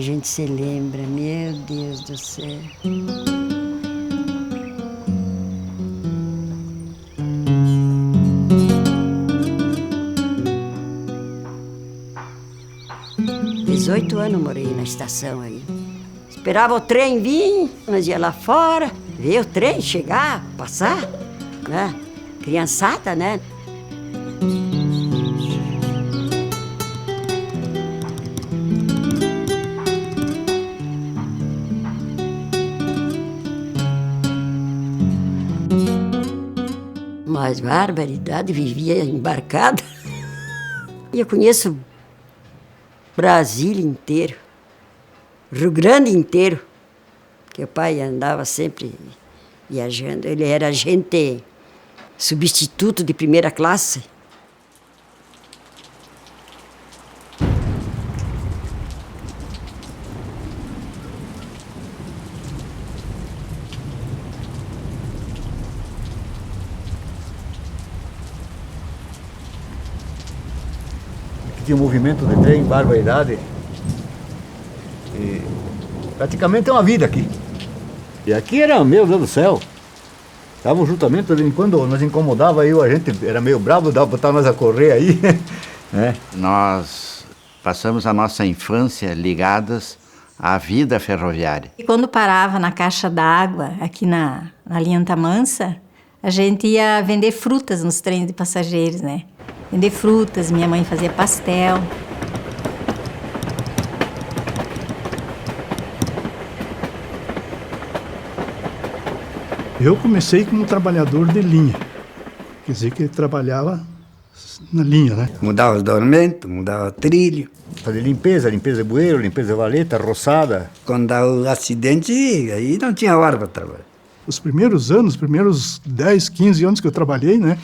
gente se lembra, meu Deus do céu. Dezoito anos morei na estação aí. Esperava o trem vir, nós ia lá fora, ver o trem chegar, passar, né? Criançada, né? Mas barbaridade, vivia embarcada. E eu conheço Brasília inteiro, Rio Grande inteiro, que o pai andava sempre viajando. Ele era agente substituto de primeira classe. Tinha um movimento de trem, barbaridade. E praticamente é uma vida aqui. E aqui era, meu Deus do céu, estavam juntamente, de vez em quando nos incomodava aí, a gente era meio bravo, dava para botar nós a correr aí. Né? Nós passamos a nossa infância ligadas à vida ferroviária. E quando parava na caixa d'água, aqui na linha Tamansa, a gente ia vender frutas nos trens de passageiros, né? Vender frutas, minha mãe fazia pastel. Eu comecei como trabalhador de linha, quer dizer que trabalhava na linha, né? Mudava os dormentos, mudava trilho. Fazer limpeza de bueiro, limpeza de valeta, roçada. Quando dava o acidente, aí não tinha hora para trabalhar. Os primeiros anos, os primeiros 10, 15 anos que eu trabalhei, né?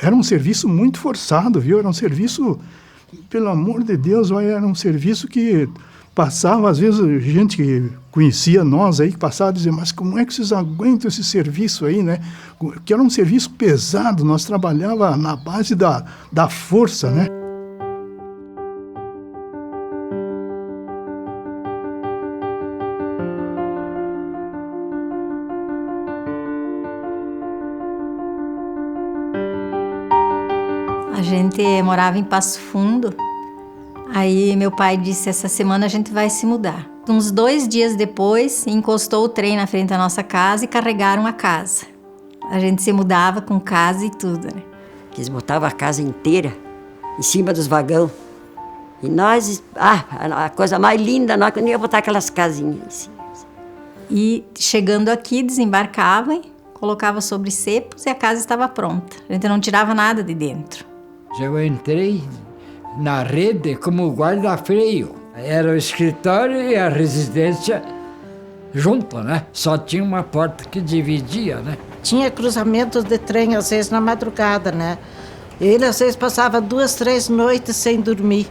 Era um serviço muito forçado, viu? Era um serviço, pelo amor de Deus, era um serviço que passava, às vezes, gente que conhecia nós aí, que passava a dizer, mas como é que vocês aguentam esse serviço aí, né? Que era um serviço pesado, nós trabalhava na base da força, né? A gente morava em Passo Fundo, aí meu pai disse, essa semana a gente vai se mudar. Uns 2 dias depois, encostou o trem na frente da nossa casa e carregaram a casa. A gente se mudava com casa e tudo, né? Eles botavam a casa inteira em cima dos vagões. E nós, a coisa mais linda, nós não ia botar aquelas casinhas em cima. E chegando aqui, desembarcavam, colocava sobre cepos e a casa estava pronta. A gente não tirava nada de dentro. Eu entrei na rede como guarda-freio. Era o escritório e a residência junto, né? Só tinha uma porta que dividia, né? Tinha cruzamentos de trem, às vezes, na madrugada, né? Ele, às vezes, passava 2, 3 noites sem dormir.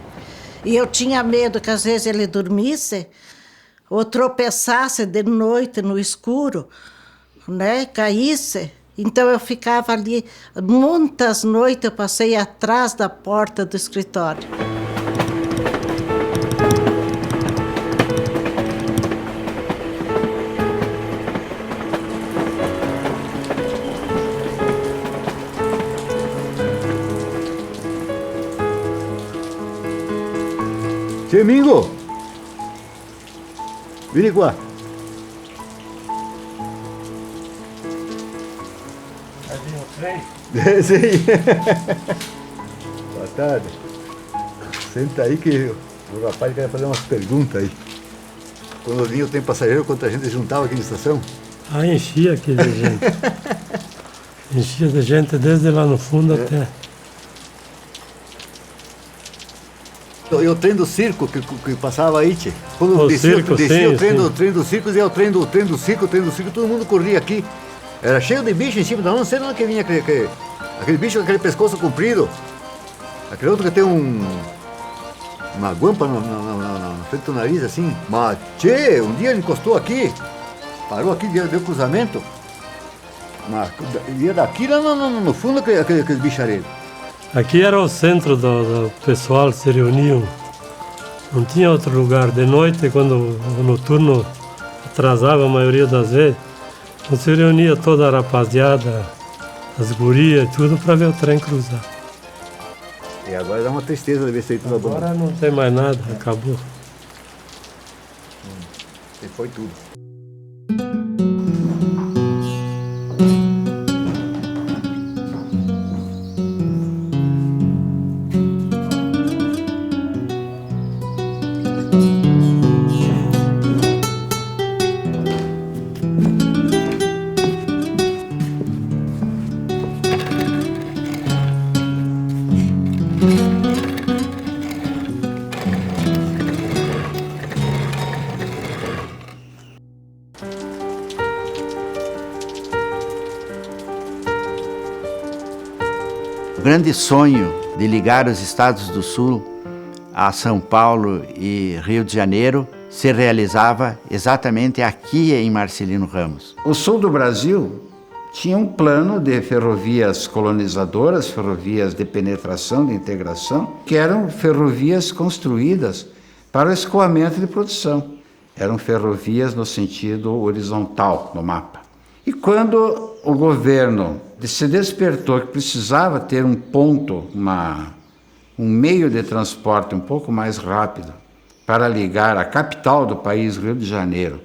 E eu tinha medo que, às vezes, ele dormisse ou tropeçasse de noite no escuro, né? Caísse. Então, eu ficava ali, muitas noites eu passei atrás da porta do escritório. Tio Mingo! Vire cá. Sim. Boa tarde. Senta aí que o rapaz quer fazer umas perguntas aí. Quando vinha o tempo passageiro, quanta gente juntava aqui na estação? Enchia aqui de gente. Enchia de gente desde lá no fundo até... E o trem do circo que passava aí, tchê. Quando descia o trem do circo, ia o trem do circo, todo mundo corria aqui. Era cheio de bicho em cima da não sei de onde que vinha aquele bicho com aquele pescoço comprido. Aquele outro que tem uma guampa na frente do nariz assim. Mas, tchê, um dia ele encostou aqui, parou aqui, deu cruzamento. Ia daqui lá no fundo aqueles bichareiros. Aqui era o centro do pessoal, se reuniam Não tinha outro lugar. De noite, quando o noturno atrasava a maioria das vezes, se reunia toda a rapaziada, as gurias e tudo, para ver o trem cruzar. E agora dá uma tristeza de ver isso aí tudo abandonado. Agora não tem mais nada, acabou. E foi tudo. O grande sonho de ligar os estados do Sul a São Paulo e Rio de Janeiro se realizava exatamente aqui em Marcelino Ramos. O sul do Brasil tinha um plano de ferrovias colonizadoras, ferrovias de penetração, de integração, que eram ferrovias construídas para o escoamento de produção. Eram ferrovias no sentido horizontal no mapa. E quando o governo se despertou que precisava ter um ponto, um meio de transporte um pouco mais rápido para ligar a capital do país, Rio de Janeiro,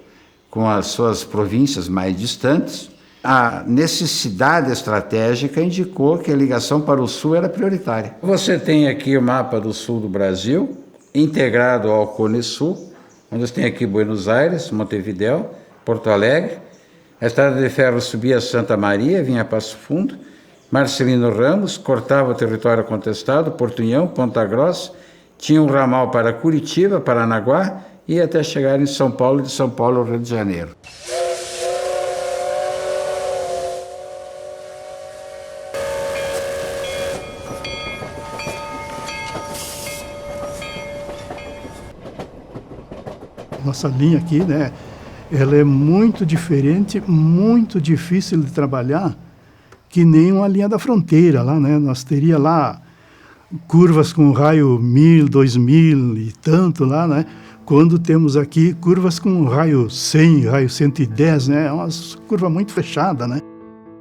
com as suas províncias mais distantes, a necessidade estratégica indicou que a ligação para o sul era prioritária. Você tem aqui o mapa do sul do Brasil, integrado ao Cone Sul, onde você tem aqui Buenos Aires, Montevidéu, Porto Alegre. A estrada de ferro subia a Santa Maria, vinha a Passo Fundo, Marcelino Ramos, cortava o território contestado, Portunhão, Ponta Grossa, tinha um ramal para Curitiba, Paranaguá, e até chegar em São Paulo, de São Paulo ao Rio de Janeiro. Nossa linha aqui, né? Ela é muito diferente, muito difícil de trabalhar, que nem uma linha da fronteira lá, né? Nós teria lá curvas com raio 1000, 2000 e tanto lá, né? Quando temos aqui curvas com raio 100, raio 110, né? É uma curva muito fechada, né?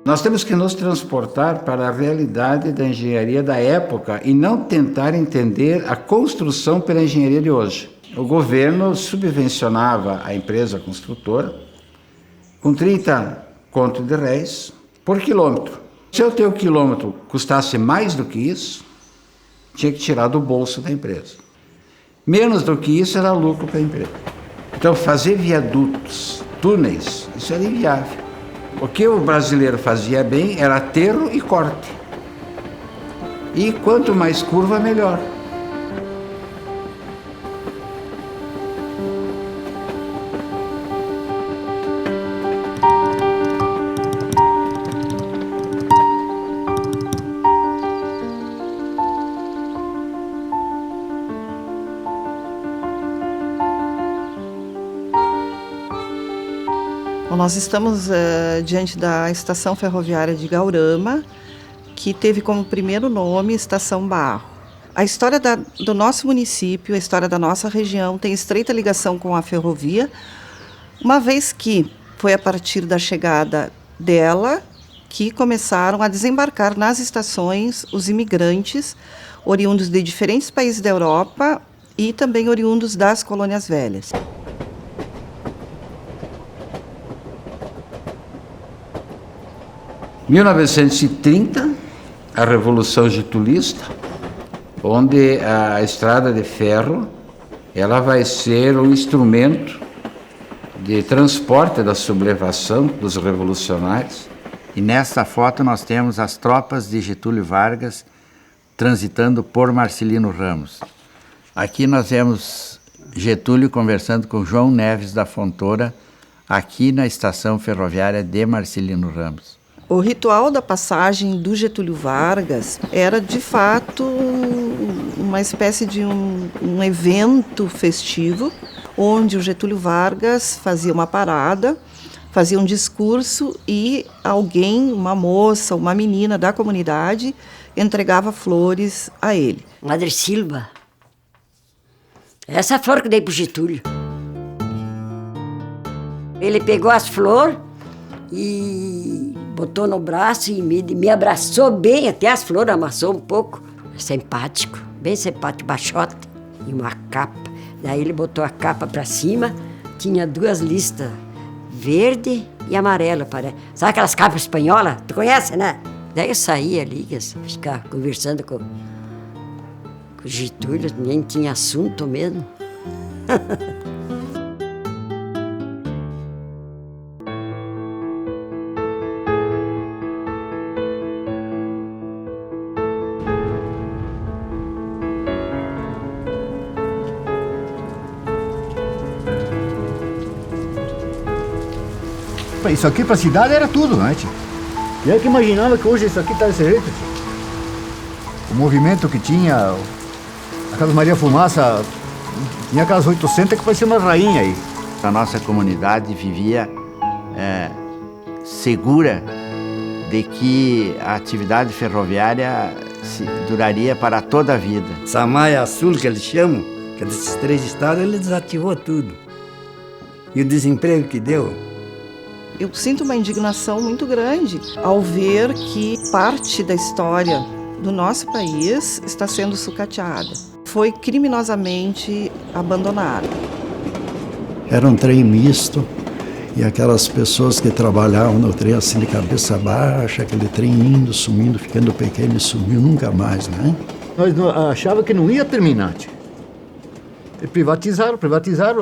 Nós temos que nos transportar para a realidade da engenharia da época e não tentar entender a construção pela engenharia de hoje. O governo subvencionava a empresa construtora com 30 conto de réis por quilômetro. Se o teu quilômetro custasse mais do que isso, tinha que tirar do bolso da empresa. Menos do que isso era lucro para a empresa. Então, fazer viadutos, túneis, isso era inviável. O que o brasileiro fazia bem era aterro e corte. E quanto mais curva, melhor. Nós estamos diante da estação ferroviária de Gaurama, que teve como primeiro nome Estação Barro. A história do nosso município, a história da nossa região tem estreita ligação com a ferrovia, uma vez que foi a partir da chegada dela que começaram a desembarcar nas estações os imigrantes oriundos de diferentes países da Europa e também oriundos das colônias velhas. Em 1930, a Revolução Getulista, onde a estrada de ferro ela vai ser um instrumento de transporte da sublevação dos revolucionários. E nesta foto nós temos as tropas de Getúlio Vargas transitando por Marcelino Ramos. Aqui nós vemos Getúlio conversando com João Neves da Fontoura, aqui na estação ferroviária de Marcelino Ramos. O ritual da passagem do Getúlio Vargas era, de fato, uma espécie de um evento festivo, onde o Getúlio Vargas fazia uma parada, fazia um discurso e alguém, uma moça, uma menina da comunidade, entregava flores a ele. Madre Silva, Essa flor que eu dei pro Getúlio. Ele pegou as flores e botou no braço e me abraçou bem, até as flores amassou um pouco. Simpático, bem simpático, baixote e uma capa. Daí ele botou a capa para cima, tinha 2 listas, verde e amarelo. Sabe aquelas capas espanholas? Tu conhece, né? Daí eu saí ali, ficar conversando com o Getúlio, nem tinha assunto mesmo. Isso aqui pra cidade era tudo, né, tio? E é que imaginava que hoje isso aqui tá desse jeito, tio. O movimento que tinha, aquelas Maria Fumaça, tinha aquelas 800 que parecia uma rainha aí. A nossa comunidade vivia segura de que a atividade ferroviária duraria para toda a vida. Essa malha sul que eles chamam, que é desses 3 estados, ele desativou tudo. E o desemprego que deu. Eu sinto uma indignação muito grande ao ver que parte da história do nosso país está sendo sucateada. Foi criminosamente abandonada. Era um trem misto e aquelas pessoas que trabalhavam no trem assim de cabeça baixa, aquele trem indo, sumindo, ficando pequeno e sumiu nunca mais, né? Nós achava que não ia terminar, tio. E privatizaram,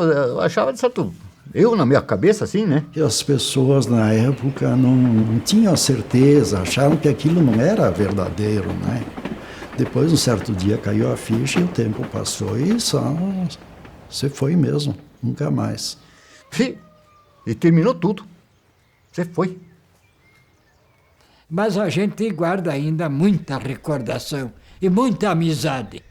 eu achava de certo... Eu, na minha cabeça, assim, né? E as pessoas, na época, não tinham certeza, acharam que aquilo não era verdadeiro, né? Depois, um certo dia, caiu a ficha e o tempo passou e só você foi mesmo, nunca mais. Sim, e terminou tudo. Você foi. Mas a gente guarda ainda muita recordação e muita amizade.